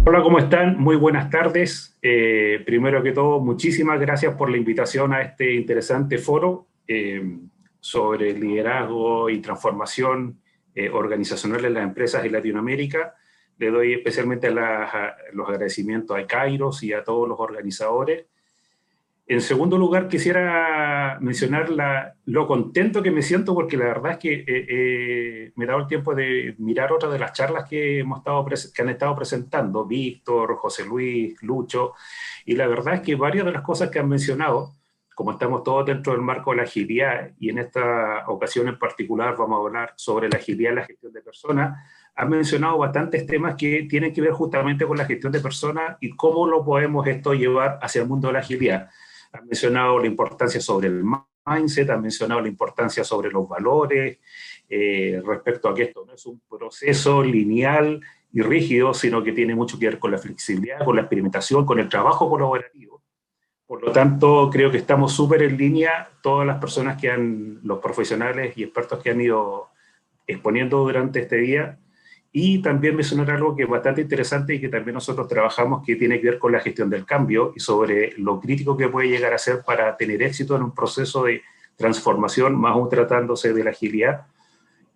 Hola, ¿cómo están? Muy buenas tardes. Primero que todo, muchísimas gracias por la invitación a este interesante foro sobre liderazgo y transformación organizacional en las empresas en Latinoamérica. Le doy especialmente los agradecimientos a Kairos y a todos los organizadores. En segundo lugar, quisiera mencionar lo contento que me siento porque la verdad es que me he dado el tiempo de mirar otras de las charlas que han estado presentando, Víctor, José Luis, Lucho, y la verdad es que varias de las cosas que han mencionado, como estamos todos dentro del marco de la agilidad, y en esta ocasión en particular vamos a hablar sobre la agilidad en la gestión de personas, han mencionado bastantes temas que tienen que ver justamente con la gestión de personas y cómo lo podemos esto llevar hacia el mundo de la agilidad. Han mencionado la importancia sobre el mindset, han mencionado la importancia sobre los valores, respecto a que esto no es un proceso lineal y rígido, sino que tiene mucho que ver con la flexibilidad, con la experimentación, con el trabajo colaborativo. Por lo tanto, creo que estamos súper en línea, todas las personas los profesionales y expertos que han ido exponiendo durante este día, y también mencionar algo que es bastante interesante y que también nosotros trabajamos, que tiene que ver con la gestión del cambio y sobre lo crítico que puede llegar a ser para tener éxito en un proceso de transformación, más aún tratándose de la agilidad.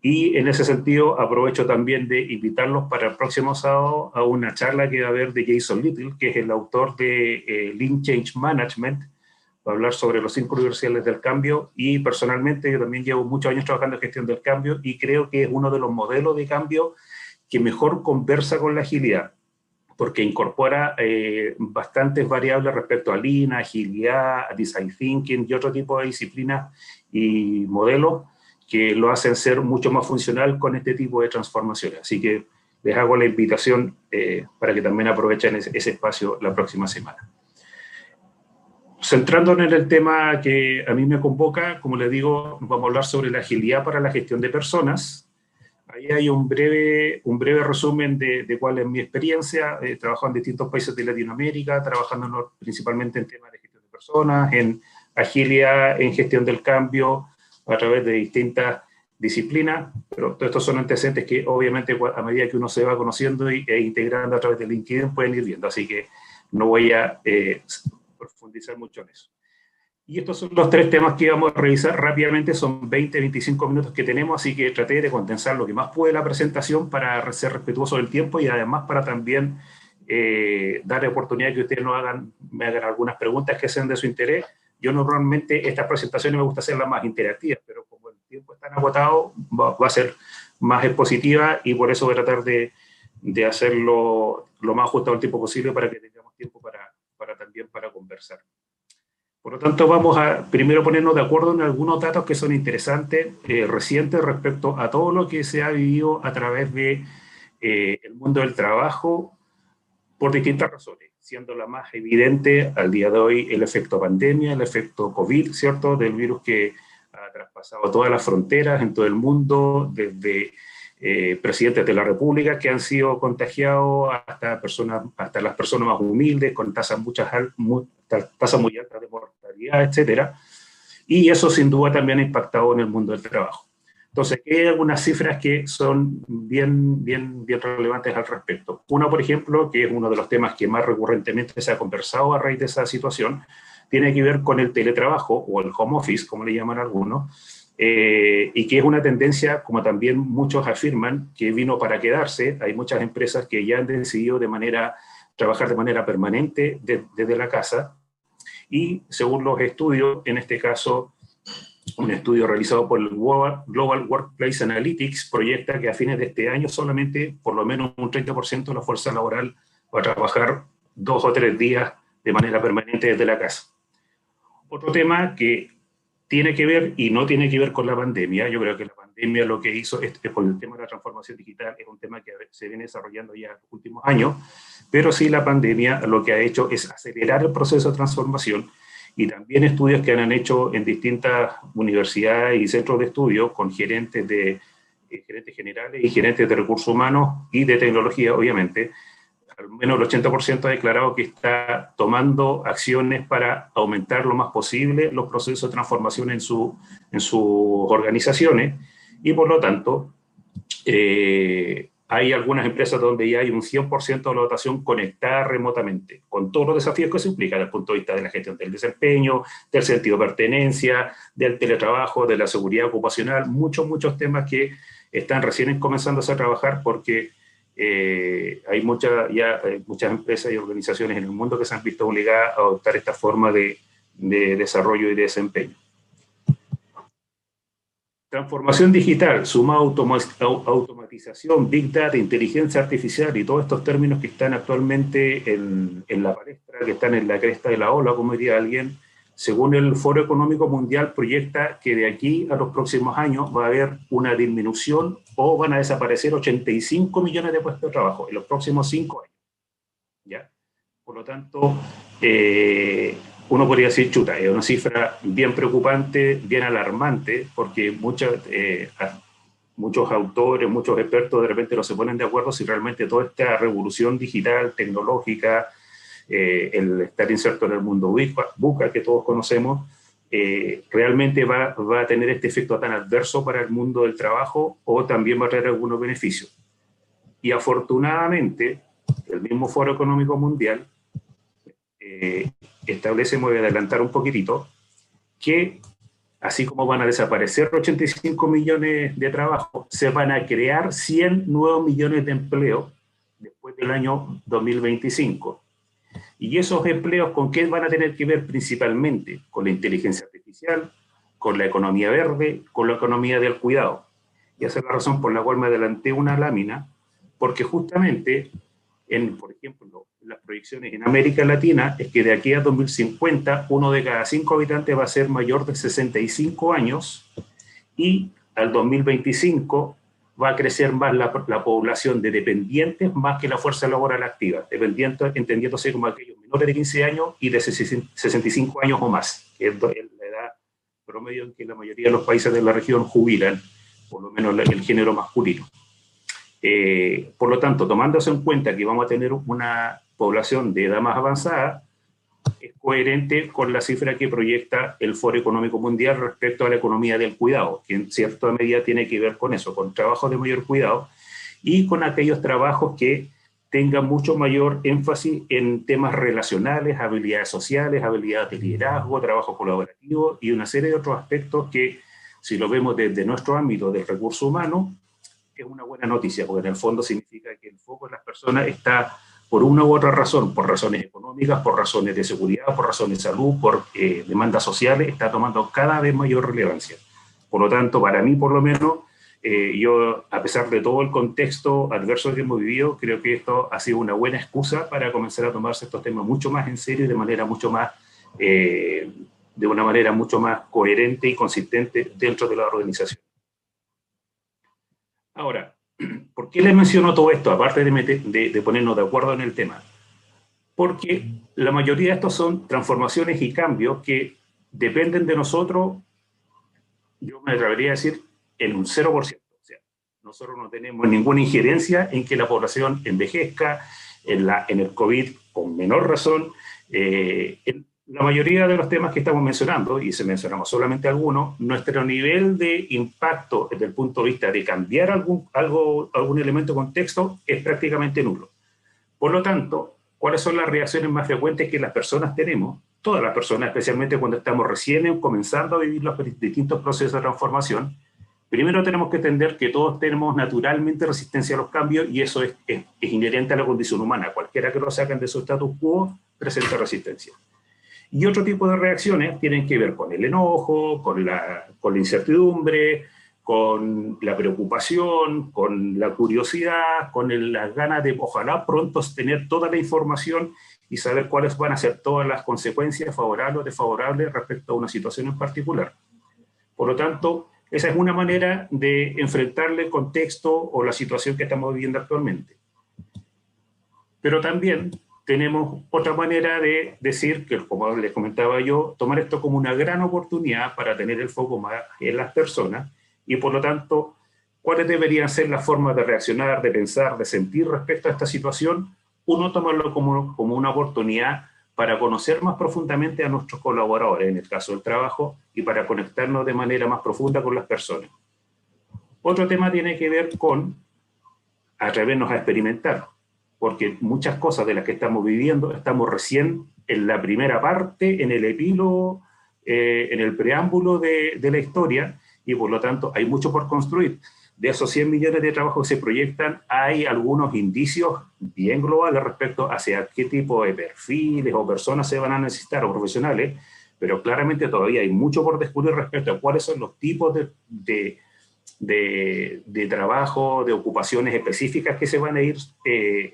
Y en ese sentido aprovecho también de invitarlos para el próximo sábado a una charla que va a haber de Jason Little, que es el autor de Lean Change Management, va a hablar sobre los 5 universales del cambio. Y personalmente yo también llevo muchos años trabajando en gestión del cambio y creo que es uno de los modelos de cambio que mejor conversa con la agilidad, porque incorpora bastantes variables respecto a Lean, agilidad, Design Thinking y otro tipo de disciplinas y modelos que lo hacen ser mucho más funcional con este tipo de transformaciones. Así que les hago la invitación para que también aprovechen ese espacio la próxima semana. Centrándonos en el tema que a mí me convoca, como les digo, vamos a hablar sobre la agilidad para la gestión de personas. Ahí hay un breve resumen de cuál es mi experiencia. He trabajado en distintos países de Latinoamérica, trabajando principalmente en temas de gestión de personas, en agilidad, en gestión del cambio, a través de distintas disciplinas, pero todos estos son antecedentes que obviamente a medida que uno se va conociendo e integrando a través de LinkedIn pueden ir viendo, así que no voy a profundizar mucho en eso. Y estos son los tres temas que vamos a revisar rápidamente, son 20-25 minutos que tenemos, así que traté de condensar lo que más pude de la presentación para ser respetuoso del tiempo y además para también darle oportunidad que ustedes me hagan algunas preguntas que sean de su interés. Yo normalmente estas presentaciones me gusta hacerlas más interactivas, pero como el tiempo es tan agotado, va a ser más expositiva y por eso voy a tratar de hacerlo lo más ajustado al tiempo posible para que tengamos tiempo también para conversar. Por lo tanto, vamos a primero ponernos de acuerdo en algunos datos que son interesantes, recientes respecto a todo lo que se ha vivido a través de el mundo del trabajo por distintas razones, siendo la más evidente al día de hoy el efecto pandemia, el efecto COVID, ¿cierto? Del virus que ha traspasado todas las fronteras en todo el mundo, desde presidentes de la República que han sido contagiados hasta las personas más humildes, con tasas muy altas de mortalidad, etcétera. Y eso sin duda también ha impactado en el mundo del trabajo. Entonces, hay algunas cifras que son bien relevantes al respecto. Una, por ejemplo, que es uno de los temas que más recurrentemente se ha conversado a raíz de esa situación, tiene que ver con el teletrabajo o el home office, como le llaman algunos, y que es una tendencia, como también muchos afirman, que vino para quedarse. Hay muchas empresas que ya han decidido trabajar de manera permanente desde la casa, y según los estudios, en este caso un estudio realizado por el Global Workplace Analytics proyecta que a fines de este año solamente por lo menos un 30% de la fuerza laboral va a trabajar 2 o 3 días de manera permanente desde la casa. Otro tema que tiene que ver y no tiene que ver con la pandemia, yo creo que la pandemia lo que hizo con el tema de la transformación digital es un tema que se viene desarrollando ya en los últimos años, pero sí la pandemia lo que ha hecho es acelerar el proceso de transformación, y también estudios que han hecho en distintas universidades y centros de estudio con gerentes generales y gerentes de recursos humanos y de tecnología, obviamente. Al menos el 80% ha declarado que está tomando acciones para aumentar lo más posible los procesos de transformación en sus organizaciones, y por lo tanto Hay algunas empresas donde ya hay un 100% de la dotación conectada remotamente, con todos los desafíos que se implican desde el punto de vista de la gestión del desempeño, del sentido de pertenencia, del teletrabajo, de la seguridad ocupacional, muchos temas que están recién comenzándose a trabajar porque hay muchas empresas y organizaciones en el mundo que se han visto obligadas a adoptar esta forma de desarrollo y de desempeño. Transformación digital, sumada automatización, big data, inteligencia artificial y todos estos términos que están actualmente en la palestra, que están en la cresta de la ola, como diría alguien, según el Foro Económico Mundial proyecta que de aquí a los próximos años va a haber una disminución o van a desaparecer 85 millones de puestos de trabajo en los próximos 5 años. ¿Ya? Por lo tanto, uno podría decir, chuta, es una cifra bien preocupante, bien alarmante, porque muchos autores, muchos expertos de repente no se ponen de acuerdo si realmente toda esta revolución digital, tecnológica, el estar inserto en el mundo VUCA que todos conocemos, realmente va a tener este efecto tan adverso para el mundo del trabajo o también va a traer algunos beneficios. Y afortunadamente, el mismo Foro Económico Mundial establece, me voy a adelantar un poquitito, que así como van a desaparecer 85 millones de trabajos, se van a crear 100 nuevos millones de empleos después del año 2025. Y esos empleos, ¿con qué van a tener que ver principalmente? Con la inteligencia artificial, con la economía verde, con la economía del cuidado. Y esa es la razón por la cual me adelanté una lámina, porque justamente, por ejemplo, las proyecciones en América Latina es que de aquí a 2050 uno de cada 5 habitantes va a ser mayor de 65 años y al 2025 va a crecer más la población de dependientes más que la fuerza laboral activa, dependientes entendiéndose como aquellos menores de 15 años y de 65 años o más, que es la edad promedio en que la mayoría de los países de la región jubilan, por lo menos el género masculino. Por lo tanto, tomándose en cuenta que vamos a tener una población de edad más avanzada, es coherente con la cifra que proyecta el Foro Económico Mundial respecto a la economía del cuidado, que en cierta medida tiene que ver con eso, con trabajos de mayor cuidado y con aquellos trabajos que tengan mucho mayor énfasis en temas relacionales, habilidades sociales, habilidades de liderazgo, trabajo colaborativo y una serie de otros aspectos que, si lo vemos desde nuestro ámbito del recurso humano, es una buena noticia, porque en el fondo significa que el foco de las personas está por una u otra razón, por razones económicas, por razones de seguridad, por razones de salud, por demandas sociales, está tomando cada vez mayor relevancia. Por lo tanto, para mí, por lo menos, yo, a pesar de todo el contexto adverso que hemos vivido, creo que esto ha sido una buena excusa para comenzar a tomarse estos temas mucho más en serio y de manera mucho más, de una manera mucho más coherente y consistente dentro de la organización. Ahora, ¿por qué les menciono todo esto? Aparte de ponernos de acuerdo en el tema. Porque la mayoría de estos son transformaciones y cambios que dependen de nosotros, yo me atrevería a decir, en un 0%. O sea, nosotros no tenemos ninguna injerencia en que la población envejezca, en el COVID con menor razón. La mayoría de los temas que estamos mencionando, y si mencionamos solamente algunos, nuestro nivel de impacto desde el punto de vista de cambiar algún elemento de contexto es prácticamente nulo. Por lo tanto, ¿cuáles son las reacciones más frecuentes que las personas tenemos? Todas las personas, especialmente cuando estamos recién comenzando a vivir los distintos procesos de transformación. Primero tenemos que entender que todos tenemos naturalmente resistencia a los cambios y eso es inherente a la condición humana. Cualquiera que lo saquen de su status quo presenta resistencia. Y otro tipo de reacciones tienen que ver con el enojo, con la incertidumbre, con la preocupación, con la curiosidad, con las ganas de ojalá pronto tener toda la información y saber cuáles van a ser todas las consecuencias favorables o desfavorables respecto a una situación en particular. Por lo tanto, esa es una manera de enfrentarle el contexto o la situación que estamos viviendo actualmente. Pero también tenemos otra manera de decir, que como les comentaba yo, tomar esto como una gran oportunidad para tener el foco más en las personas y por lo tanto, ¿cuáles deberían ser las formas de reaccionar, de pensar, de sentir respecto a esta situación? Uno, tomarlo como una oportunidad para conocer más profundamente a nuestros colaboradores, en el caso del trabajo, y para conectarnos de manera más profunda con las personas. Otro tema tiene que ver con atrevernos a experimentar, porque muchas cosas de las que estamos viviendo estamos recién en la primera parte, en el epílogo, en el preámbulo de la historia, y por lo tanto hay mucho por construir. De esos 100 millones de trabajos que se proyectan, hay algunos indicios bien globales respecto hacia qué tipo de perfiles o personas se van a necesitar, o profesionales, pero claramente todavía hay mucho por descubrir respecto a cuáles son los tipos de trabajo, de ocupaciones específicas que se van a ir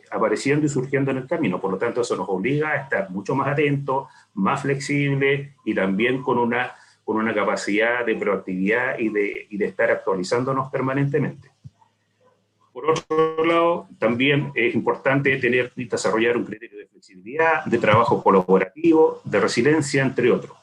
apareciendo y surgiendo en el camino. Por lo tanto, eso nos obliga a estar mucho más atentos, más flexibles y también con una capacidad de proactividad y de estar actualizándonos permanentemente. Por otro lado, también es importante tener y desarrollar un criterio de flexibilidad, de trabajo colaborativo, de resiliencia, entre otros.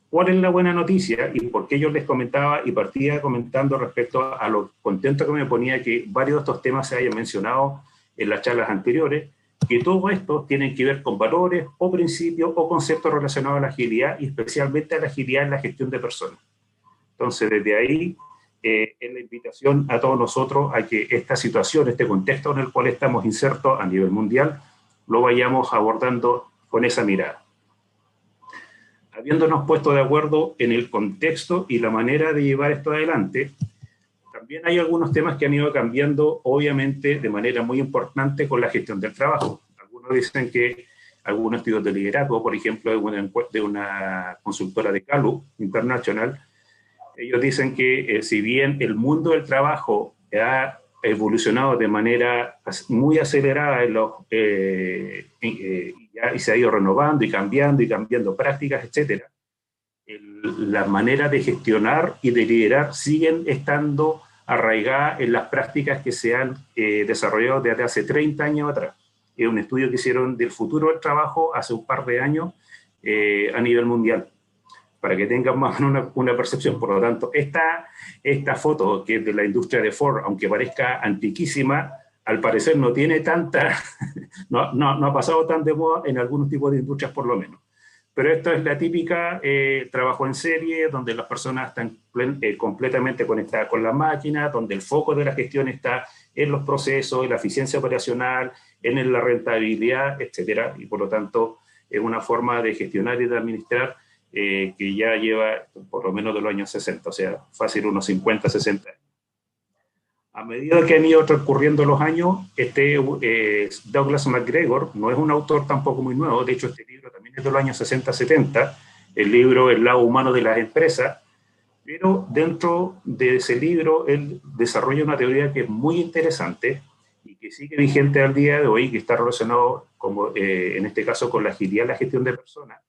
¿Cuál es la buena noticia? Y por qué yo les comentaba y partía comentando respecto a lo contento que me ponía que varios de estos temas se hayan mencionado en las charlas anteriores, que todo esto tiene que ver con valores o principios o conceptos relacionados a la agilidad y especialmente a la agilidad en la gestión de personas. Entonces, desde ahí, es la invitación a todos nosotros a que esta situación, este contexto en el cual estamos insertos a nivel mundial, lo vayamos abordando con esa mirada. Habiéndonos puesto de acuerdo en el contexto y la manera de llevar esto adelante, también hay algunos temas que han ido cambiando, obviamente, de manera muy importante con la gestión del trabajo. Algunos dicen que algunos estudios de liderazgo, por ejemplo, de una consultora de Gallup International, ellos dicen que si bien el mundo del trabajo ha evolucionado de manera muy acelerada y se ha ido renovando y cambiando prácticas, etcétera, las maneras de gestionar y de liderar siguen estando arraigadas en las prácticas que se han desarrollado desde hace 30 años atrás. Es un estudio que hicieron del futuro del trabajo hace un par de años a nivel mundial, para que tengan más una percepción. Por lo tanto, esta foto, que es de la industria de Ford, aunque parezca antiquísima, al parecer no tiene tanta, no ha pasado tan de moda en algunos tipos de industrias por lo menos. Pero esto es la típica trabajo en serie, donde las personas están completamente conectadas con la máquina, donde el foco de la gestión está en los procesos, en la eficiencia operacional, en la rentabilidad, etcétera. Y por lo tanto, es una forma de gestionar y de administrar que ya lleva por lo menos de los años 60, o sea, fácil unos 50, 60 años. A medida que han ido transcurriendo los años, Douglas McGregor no es un autor tampoco muy nuevo, de hecho este libro también es de los años 60, 70, el libro El lado humano de las empresas, pero dentro de ese libro él desarrolla una teoría que es muy interesante y que sigue vigente al día de hoy, que está relacionado, en este caso, con la agilidad y la gestión de personas,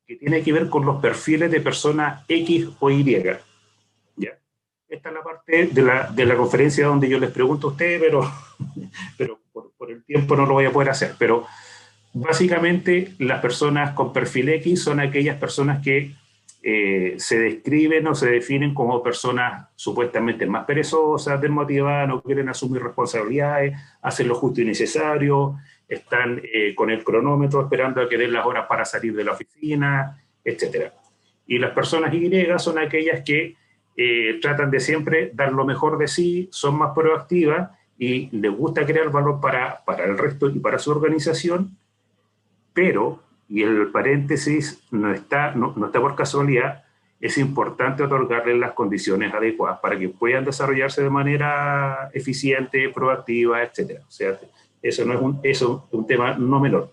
que tiene que ver con los perfiles de personas X o Y. ¿Ya? Esta es la parte de la conferencia donde yo les pregunto a ustedes, pero por el tiempo no lo voy a poder hacer. Pero básicamente las personas con perfil X son aquellas personas que se describen o se definen como personas supuestamente más perezosas, desmotivadas, no quieren asumir responsabilidades, hacen lo justo y necesario, están con el cronómetro esperando a que den las horas para salir de la oficina, etc. Y las personas Y son aquellas que tratan de siempre dar lo mejor de sí, son más proactivas y les gusta crear valor para el resto y para su organización, pero, y el paréntesis no está por casualidad, es importante otorgarles las condiciones adecuadas para que puedan desarrollarse de manera eficiente, proactiva, etc. O sea, eso es un tema no menor.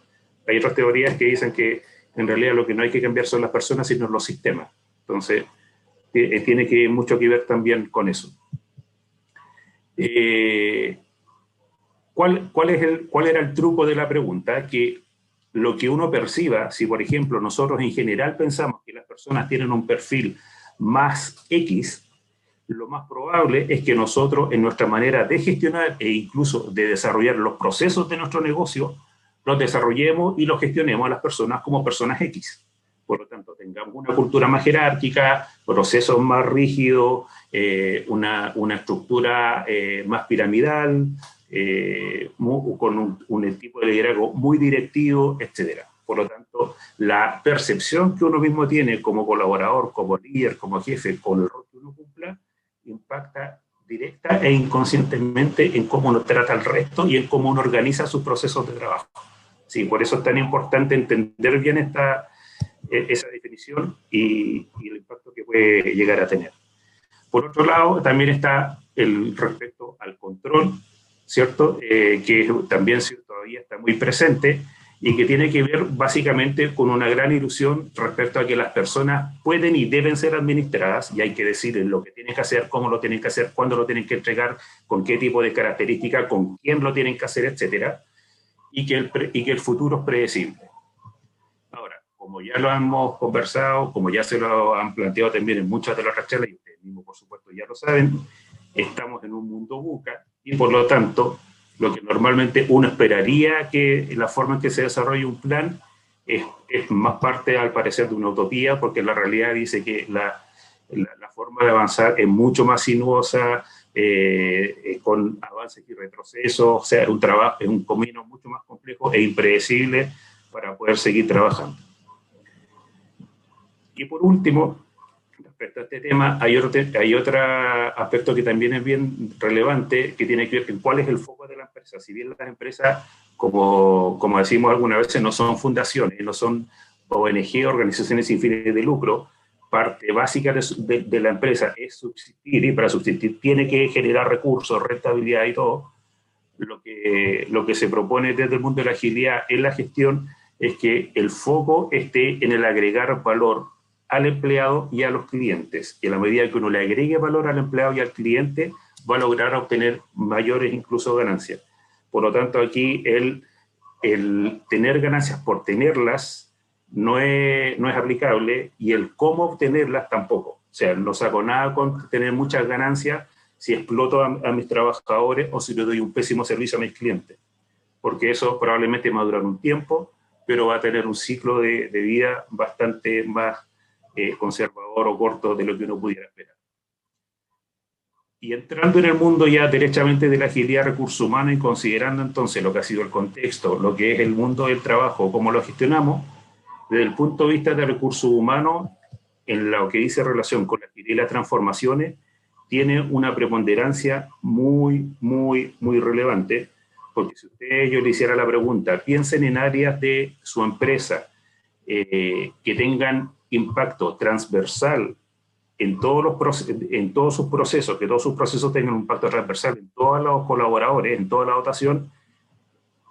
Hay otras teorías que dicen que en realidad lo que no hay que cambiar son las personas, sino los sistemas. Entonces, tiene mucho que ver también con eso. ¿Cuál era el truco de la pregunta? Que lo que uno perciba, si por ejemplo nosotros en general pensamos que las personas tienen un perfil más X, lo más probable es que nosotros en nuestra manera de gestionar e incluso de desarrollar los procesos de nuestro negocio, los desarrollemos y los gestionemos a las personas como personas X. Por lo tanto, tengamos una cultura más jerárquica, procesos más rígidos, una estructura más piramidal, con un tipo de liderazgo muy directivo, etc. Por lo tanto, la percepción que uno mismo tiene como colaborador, como líder, como jefe, con el rol que uno cumpla, impacta directa e inconscientemente en cómo uno trata al resto y en cómo uno organiza sus procesos de trabajo. Sí, por eso es tan importante entender bien esa definición y el impacto que puede llegar a tener. Por otro lado, también está el respecto al control, ¿cierto? Que también todavía está muy presente y que tiene que ver básicamente con una gran ilusión respecto a que las personas pueden y deben ser administradas y hay que decir lo que tienen que hacer, cómo lo tienen que hacer, cuándo lo tienen que entregar, con qué tipo de características, con quién lo tienen que hacer, etcétera, y que el futuro es predecible. Ahora, como ya lo hemos conversado, como ya se lo han planteado también en muchas de las charlas, y ustedes mismos, por supuesto, ya lo saben, estamos en un mundo VUCA y por lo tanto, lo que normalmente uno esperaría que la forma en que se desarrolle un plan es más parte, al parecer, de una utopía, porque la realidad dice que la forma de avanzar es mucho más sinuosa, con avances y retrocesos, o sea, es un camino mucho más complejo e impredecible para poder seguir trabajando. Y por último, respecto a este tema, hay otro aspecto que también es bien relevante, que tiene que ver con cuál es el foco de la empresa. Si bien las empresas, como decimos algunas veces, no son fundaciones, no son ONG, organizaciones sin fines de lucro, parte básica de la empresa es subsistir, y para subsistir tiene que generar recursos, rentabilidad y todo. Lo que se propone desde el mundo de la agilidad en la gestión es que el foco esté en el agregar valor al empleado y a los clientes. Y a la medida que uno le agregue valor al empleado y al cliente, va a lograr obtener mayores incluso ganancias. Por lo tanto, aquí el tener ganancias por tenerlas no es aplicable, y el cómo obtenerlas tampoco. O sea, no saco nada con tener muchas ganancias si exploto a mis trabajadores o si le doy un pésimo servicio a mis clientes, porque eso probablemente va a durar un tiempo, pero va a tener un ciclo de vida bastante más conservador o corto de lo que uno pudiera esperar. Y entrando en el mundo ya derechamente de la agilidad de recursos humanos y considerando entonces lo que ha sido el contexto, lo que es el mundo del trabajo, cómo lo gestionamos, desde el punto de vista de recursos humanos, en lo que dice relación con la agilidad y las transformaciones, tiene una preponderancia muy, muy, muy relevante, porque si yo le hiciera la pregunta, piensen en áreas de su empresa que tengan impacto transversal en todos sus procesos, que todos sus procesos tengan un impacto transversal en todos los colaboradores, en toda la dotación,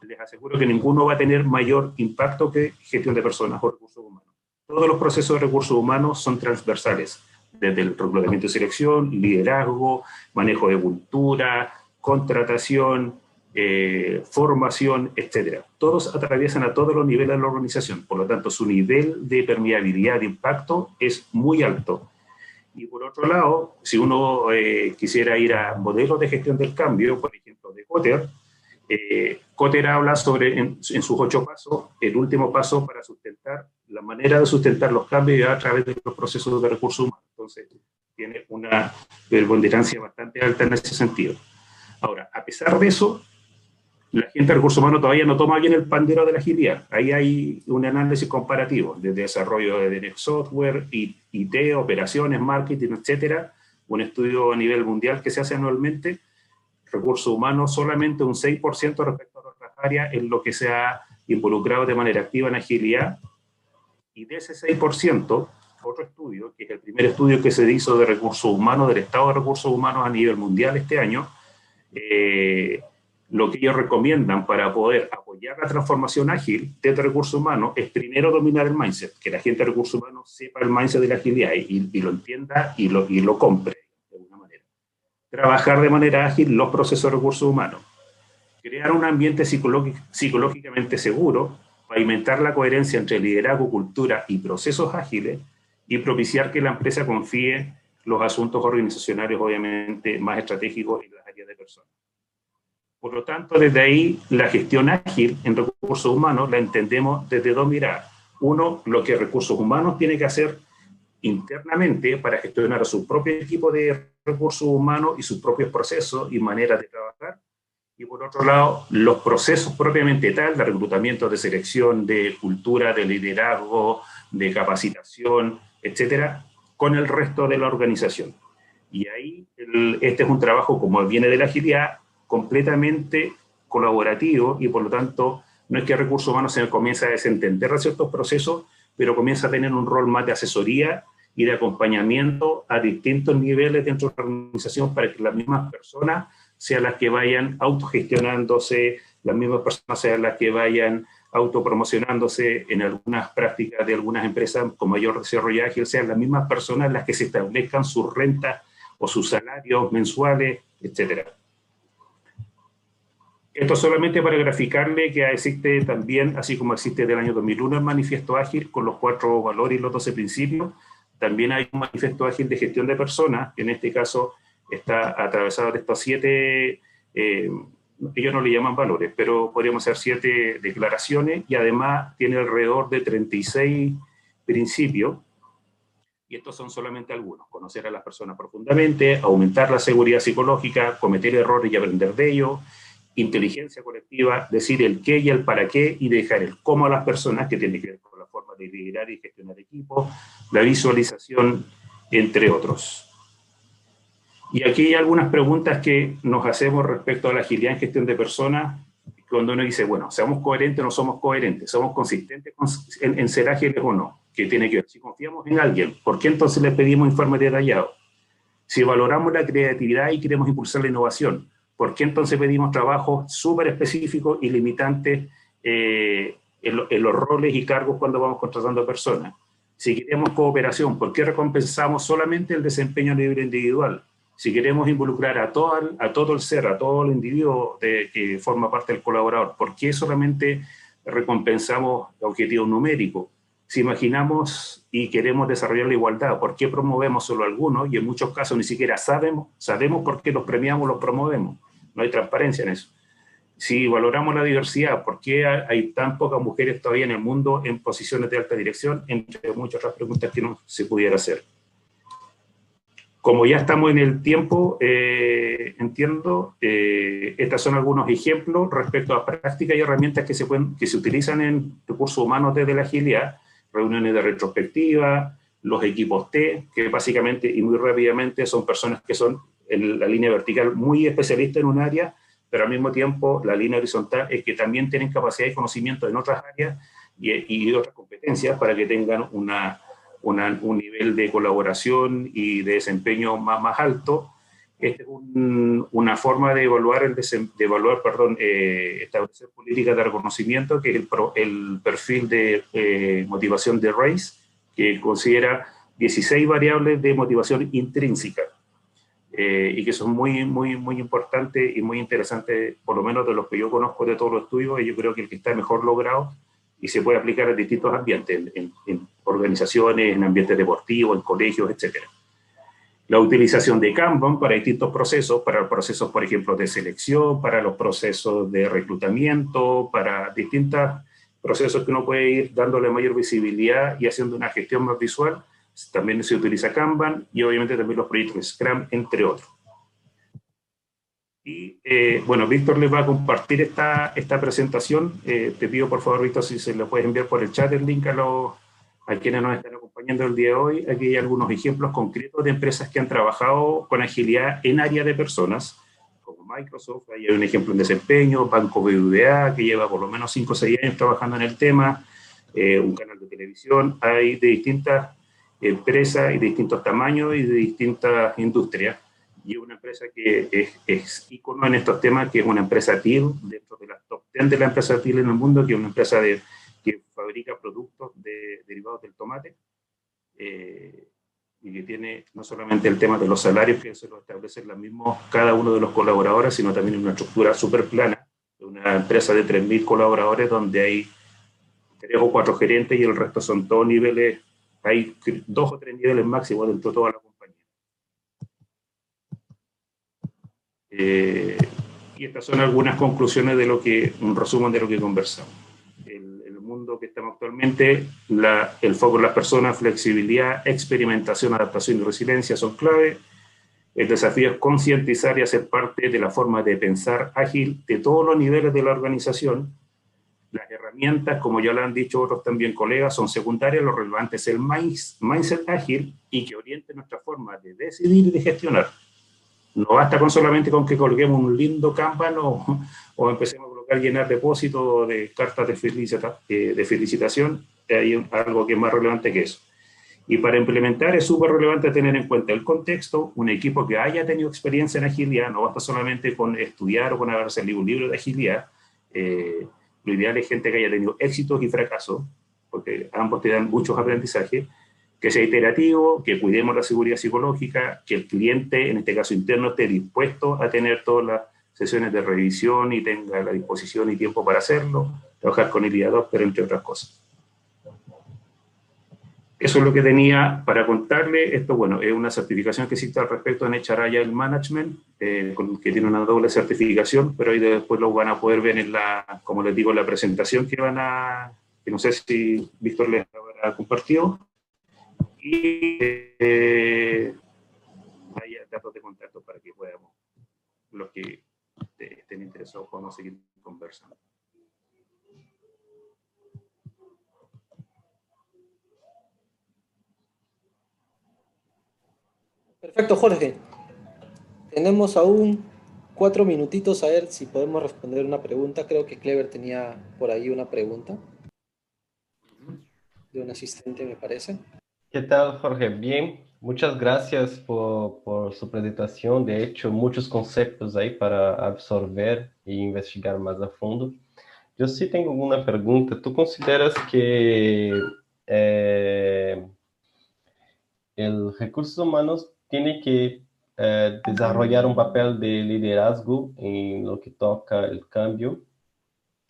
les aseguro que ninguno va a tener mayor impacto que gestión de personas o recursos humanos. Todos los procesos de recursos humanos son transversales, desde el reclutamiento y selección, liderazgo, manejo de cultura, contratación, formación, etc. Todos atraviesan a todos los niveles de la organización, por lo tanto su nivel de permeabilidad de impacto es muy alto. Y por otro lado, si uno quisiera ir a modelos de gestión del cambio, por ejemplo de Kotter, Kotter habla sobre, en sus 8 pasos, el último paso para sustentar, la manera de sustentar los cambios a través de los procesos de recursos humanos. Entonces, tiene una preponderancia bastante alta en ese sentido. Ahora, a pesar de eso, la gente de recursos humanos todavía no toma bien el pandero de la agilidad. Ahí hay un análisis comparativo de desarrollo de software, IT, operaciones, marketing, etcétera. Un estudio a nivel mundial que se hace anualmente. Recursos humanos solamente un 6% respecto a otras áreas en lo que se ha involucrado de manera activa en agilidad. Y de ese 6%, otro estudio, que es el primer estudio que se hizo de recursos humanos, del estado de recursos humanos a nivel mundial este año, lo que ellos recomiendan para poder apoyar la transformación ágil de recursos humanos es primero dominar el mindset, que la gente de recursos humanos sepa el mindset de la agilidad y lo entienda y lo compre de alguna manera. Trabajar de manera ágil los procesos de recursos humanos. Crear un ambiente psicológicamente seguro, pavimentar la coherencia entre liderazgo, cultura y procesos ágiles, y propiciar que la empresa confíe los asuntos organizacionales, obviamente, más estratégicos en las áreas de personas. Por lo tanto, desde ahí, la gestión ágil en recursos humanos la entendemos desde 2 miradas. Uno, lo que recursos humanos tiene que hacer internamente para gestionar a su propio equipo de recursos humanos y sus propios procesos y maneras de trabajar. Y por otro lado, los procesos propiamente tal, de reclutamiento, de selección, de cultura, de liderazgo, de capacitación, etcétera, con el resto de la organización. Y ahí este es un trabajo, como viene de la agilidad, completamente colaborativo, y por lo tanto no es que recursos humanos se comienza a desentender de ciertos procesos, pero comienza a tener un rol más de asesoría y de acompañamiento a distintos niveles dentro de la organización para que las mismas personas sean las que vayan autogestionándose, las mismas personas sean las que vayan autopromocionándose en algunas prácticas de algunas empresas con mayor desarrollo ágil, sean las mismas personas las que se establezcan sus rentas o sus salarios mensuales, etcétera. Esto solamente para graficarle que existe también, así como existe del año 2001 el manifiesto ágil con los 4 valores y los 12 principios, también hay un manifiesto ágil de gestión de personas, que en este caso está atravesado de estos 7, ellos no le llaman valores, pero podríamos hacer 7 declaraciones, y además tiene alrededor de 36 principios, y estos son solamente algunos: conocer a las personas profundamente, aumentar la seguridad psicológica, cometer errores y aprender de ellos, inteligencia colectiva, decir el qué y el para qué, y dejar el cómo a las personas, que tiene que ver con la forma de liderar y gestionar equipos, la visualización, entre otros. Y aquí hay algunas preguntas que nos hacemos respecto a la agilidad en gestión de personas, cuando uno dice, bueno, ¿somos coherentes o no somos coherentes? ¿Somos consistentes en ser ágiles o no? ¿Qué tiene que ver? Si confiamos en alguien, ¿por qué entonces le pedimos informes detallados? Si valoramos la creatividad y queremos impulsar la innovación, ¿por qué entonces pedimos trabajos súper específicos y limitantes en los roles y cargos cuando vamos contratando personas? Si queremos cooperación, ¿por qué recompensamos solamente el desempeño a nivel individual? Si queremos involucrar a todo el ser, a todo el individuo que forma parte del colaborador, ¿por qué solamente recompensamos objetivos numéricos? Si imaginamos y queremos desarrollar la igualdad, ¿por qué promovemos solo algunos? Y en muchos casos ni siquiera sabemos por qué los premiamos o los promovemos. No hay transparencia en eso. Si valoramos la diversidad, ¿por qué hay tan pocas mujeres todavía en el mundo en posiciones de alta dirección? Entre muchas otras preguntas que no se pudiera hacer. Como ya estamos en el tiempo, entiendo, estos son algunos ejemplos respecto a prácticas y herramientas que se utilizan en recursos humanos desde la agilidad: reuniones de retrospectiva, los equipos T, que básicamente y muy rápidamente son personas que son en la línea vertical muy especialistas en un área, pero al mismo tiempo la línea horizontal es que también tienen capacidad y conocimiento en otras áreas y otras competencias para que tengan un nivel de colaboración y de desempeño más alto. Esta es una forma de establecer políticas de reconocimiento, que es el perfil de motivación de RACE, que considera 16 variables de motivación intrínseca, y que son muy importantes y muy interesantes, por lo menos de los que yo conozco de todos los estudios, y yo creo que el que está mejor logrado y se puede aplicar en distintos ambientes, en organizaciones, en ambientes deportivos, en colegios, etc. La utilización de Kanban para distintos procesos, para los procesos, por ejemplo, de selección, para los procesos de reclutamiento, para distintos procesos que uno puede ir dándole mayor visibilidad y haciendo una gestión más visual. También se utiliza Kanban, y obviamente también los proyectos Scrum, entre otros. Y bueno, Víctor les va a compartir esta presentación. Te pido por favor, Víctor, si se lo puedes enviar por el chat el link a quienes nos están acompañando el día de hoy. Aquí hay algunos ejemplos concretos de empresas que han trabajado con agilidad en área de personas, como Microsoft. Ahí hay un ejemplo en desempeño, Banco BBVA, que lleva por lo menos 5 o 6 años trabajando en el tema, un canal de televisión. Hay de distintas empresas y de distintos tamaños y de distintas industrias. Y una empresa que es ícono en estos temas, que es una empresa TIL, dentro de las top 10 de la empresa TIL en el mundo, que es una empresa que fabrica productos derivados del tomate, y que tiene no solamente el tema de los salarios, que se lo establecen cada uno de los colaboradores, sino también una estructura súper plana, una empresa de 3.000 colaboradores, donde hay 3 o 4 gerentes y el resto son todos niveles, hay 2 o 3 niveles máximos dentro de toda la compañía. Y estas son algunas conclusiones un resumen de lo que conversamos. El mundo que estamos actualmente, el foco en las personas, flexibilidad, experimentación, adaptación y resiliencia son clave. El desafío es concientizar y hacer parte de la forma de pensar ágil de todos los niveles de la organización. Las herramientas, como ya lo han dicho otros también colegas, son secundarias, lo relevante es el mindset ágil y que oriente nuestra forma de decidir y de gestionar. No basta con solamente con que colguemos un lindo Kanban o empecemos a colocar, llenar depósitos de cartas de felicitación, hay algo que es más relevante que eso. Y para implementar es súper relevante tener en cuenta el contexto, un equipo que haya tenido experiencia en agilidad, no basta solamente con estudiar o con haberse leído un libro de agilidad. Lo ideal es gente que haya tenido éxitos y fracasos, porque ambos te dan muchos aprendizajes, que sea iterativo, que cuidemos la seguridad psicológica, que el cliente, en este caso interno, esté dispuesto a tener todas las sesiones de revisión y tenga la disposición y tiempo para hacerlo, trabajar con el IA2, pero entre otras cosas. Eso es lo que tenía para contarle. Esto, bueno, es una certificación que existe al respecto en HR Agile Management, que tiene una doble certificación, pero ahí después lo van a poder ver en la, como les digo, en la presentación que no sé si Víctor les habrá compartido. Y hay datos de contacto para que podamos, los que estén interesados, podamos seguir conversando. Perfecto, Jorge. Tenemos aún 4 minutitos a ver si podemos responder una pregunta. Creo que Clever tenía por ahí una pregunta de un asistente, me parece. ¿Qué tal, Jorge? Bien, muchas gracias por su presentación. De hecho, muchos conceptos ahí para absorber e investigar más a fondo. Yo sí tengo una pregunta. ¿Tú consideras que el recursos humanos tiene que desarrollar un papel de liderazgo en lo que toca el cambio,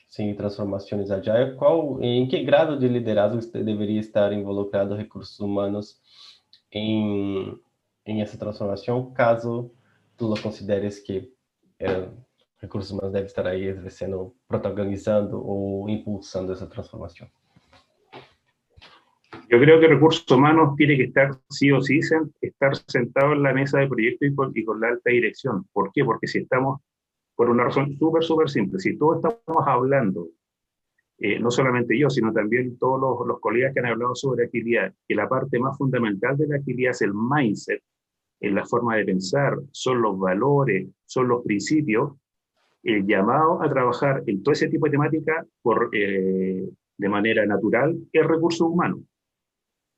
sin transformaciones agile? ¿En qué grado de liderazgo debería estar involucrado recursos humanos en esa transformación, caso tú lo consideres que recursos humanos debe estar ahí ejerciendo, protagonizando o impulsando esa transformación? Yo creo que recursos humanos tiene que estar sí o sí, estar sentado en la mesa de proyecto y con la alta dirección. ¿Por qué? Porque si estamos, por una razón súper simple, si todos estamos hablando, no solamente yo, sino también todos los colegas que han hablado sobre agilidad, que la parte más fundamental de la agilidad es el mindset, es la forma de pensar, son los valores, son los principios, el llamado a trabajar en todo ese tipo de temática de manera natural es recursos humanos.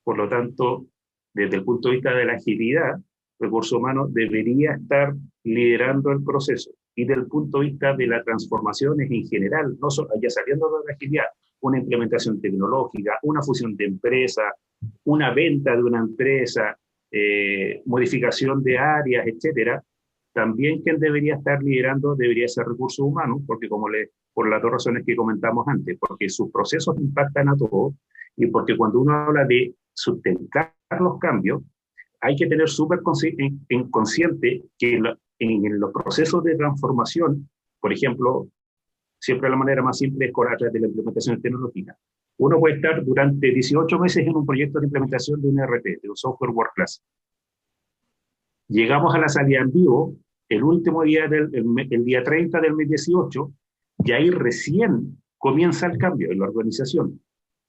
Por lo tanto, desde el punto de vista de la agilidad, recursos humanos debería estar liderando el proceso. Y desde el punto de vista de las transformaciones en general, no solo, ya saliendo de la agilidad, una implementación tecnológica, una fusión de empresas, una venta de una empresa, modificación de áreas, etcétera, también quien debería estar liderando debería ser recursos humanos, porque por las dos razones que comentamos antes, porque sus procesos impactan a todos y porque cuando uno habla de sustentar los cambios, hay que tener súper consciente que en los procesos de transformación, por ejemplo, siempre la manera más simple es a través de la implementación tecnológica. Uno puede estar durante 18 meses en un proyecto de implementación de un ERP, de un software world class. Llegamos a la salida en vivo el último día, el día 30 del mes 18, y ahí recién comienza el cambio en la organización.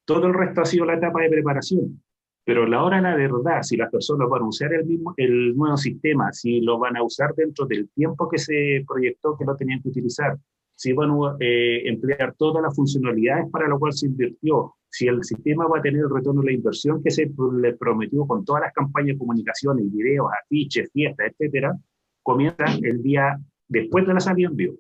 Todo el resto ha sido la etapa de preparación. Pero a la hora de la verdad, si las personas van a usar el nuevo sistema, si lo van a usar dentro del tiempo que se proyectó que lo tenían que utilizar, si van a emplear todas las funcionalidades para lo cual se invirtió, si el sistema va a tener el retorno de la inversión que se le prometió con todas las campañas de comunicación, videos, afiches, fiestas, etcétera, comienza el día después de la salida en vivo.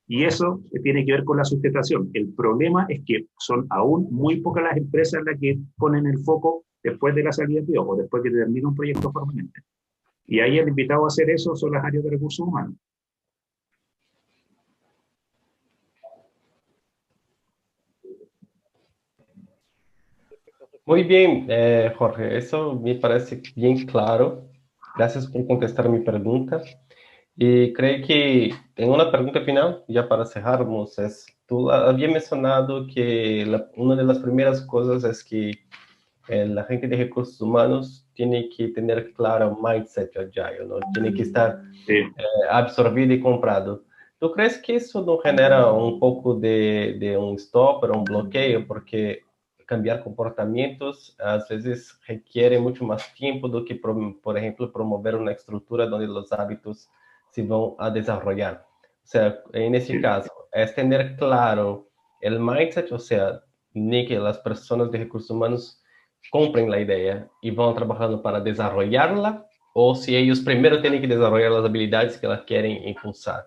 Y eso tiene que ver con la sustentación. El problema es que son aún muy pocas las empresas las que ponen el foco después de la salida de o después que termina un proyecto permanente. Y ahí el invitado a hacer eso son las áreas de recursos humanos. Muy bien, Jorge, eso me parece bien claro. Gracias por contestar mi pregunta. Y creo que tengo una pregunta final, ya para cerrarmos. Tú habías mencionado que una de las primeras cosas es que la gente de recursos humanos tiene que tener claro un mindset agile, ¿no? Tiene que estar absorbido y comprado. ¿Tú crees que eso no genera un poco de un stop o un bloqueo? Porque cambiar comportamientos a veces requiere mucho más tiempo do que, por ejemplo, promover una estructura donde los hábitos se van a desarrollar. O sea, en ese caso, es tener claro el mindset, o sea, ni que las personas de recursos humanos compren la idea y van trabajando para desarrollarla, o si ellos primero tienen que desarrollar las habilidades que las quieren impulsar.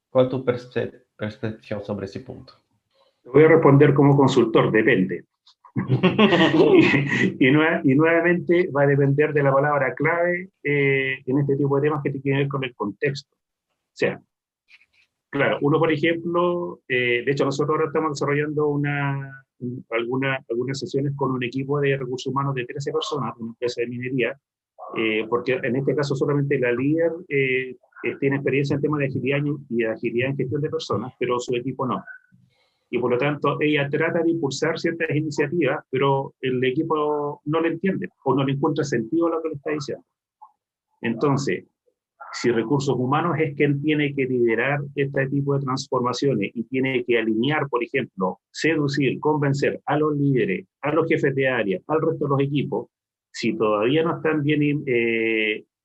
¿Cuál es tu percepción sobre ese punto? Te voy a responder como consultor, depende. Y nuevamente va a depender de la palabra clave en este tipo de temas que tienen que ver con el contexto. O sea, claro, uno, por ejemplo, de hecho nosotros ahora estamos desarrollando algunas sesiones con un equipo de recursos humanos de 13 personas, una empresa de minería, porque en este caso solamente la líder tiene experiencia en temas de agilidad y de agilidad en gestión de personas, pero su equipo no. Y por lo tanto, ella trata de impulsar ciertas iniciativas, pero el equipo no le entiende o no le encuentra sentido a lo que le está diciendo. Entonces, si recursos humanos es quien tiene que liderar este tipo de transformaciones y tiene que alinear, por ejemplo, seducir, convencer a los líderes, a los jefes de área, al resto de los equipos, si todavía no están bien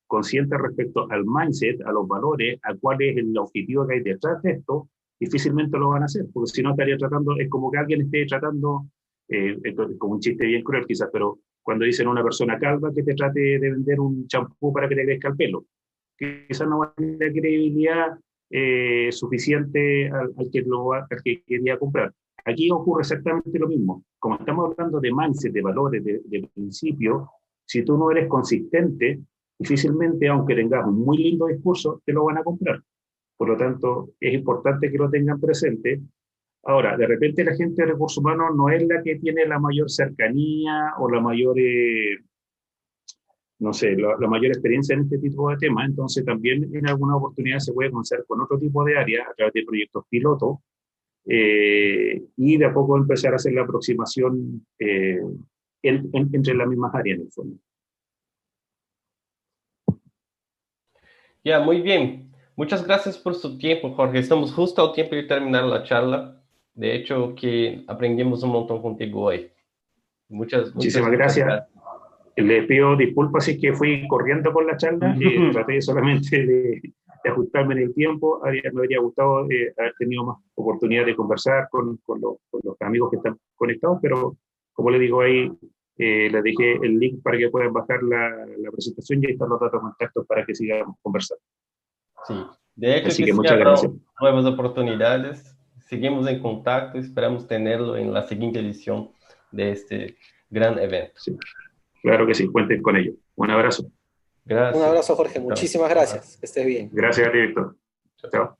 conscientes respecto al mindset, a los valores, a cuál es el objetivo que hay detrás de esto, difícilmente lo van a hacer, porque si no estaría tratando, es como que alguien esté tratando, como un chiste bien cruel quizás, pero cuando dicen a una persona calva que te trate de vender un champú para que te crezca el pelo, quizás no va a tener credibilidad suficiente al que quería comprar. Aquí ocurre exactamente lo mismo. Como estamos hablando de mindset, de valores, de principios, si tú no eres consistente, difícilmente, aunque tengas un muy lindo discurso, te lo van a comprar. Por lo tanto, es importante que lo tengan presente. Ahora, de repente la gente de recursos humanos no es la que tiene la mayor cercanía o la mayor no sé, la mayor experiencia en este tipo de temas, entonces también en alguna oportunidad se puede comenzar con otro tipo de áreas a través de proyectos pilotos y de a poco empezar a hacer la aproximación entre las mismas áreas en el fondo. Ya, muy bien. Muchas gracias por su tiempo, Jorge. Estamos justo al tiempo de terminar la charla. De hecho, que aprendimos un montón contigo hoy. Muchísimas gracias. Les pido disculpas si es que fui corriendo con la charla, traté solamente de ajustarme en el tiempo, me habría gustado haber tenido más oportunidad de conversar con los amigos que están conectados, pero como les digo ahí, les dejé el link para que puedan bajar la presentación y ahí están los datos de contacto para que sigamos conversando. Sí, de hecho así que que sí muchas gracias. Nuevas oportunidades, seguimos en contacto, esperamos tenerlo en la siguiente edición de este gran evento. Sí, claro que sí, cuenten con ello. Un abrazo. Gracias. Un abrazo, Jorge. Muchísimas gracias. Que estés bien. Gracias, director. Chao.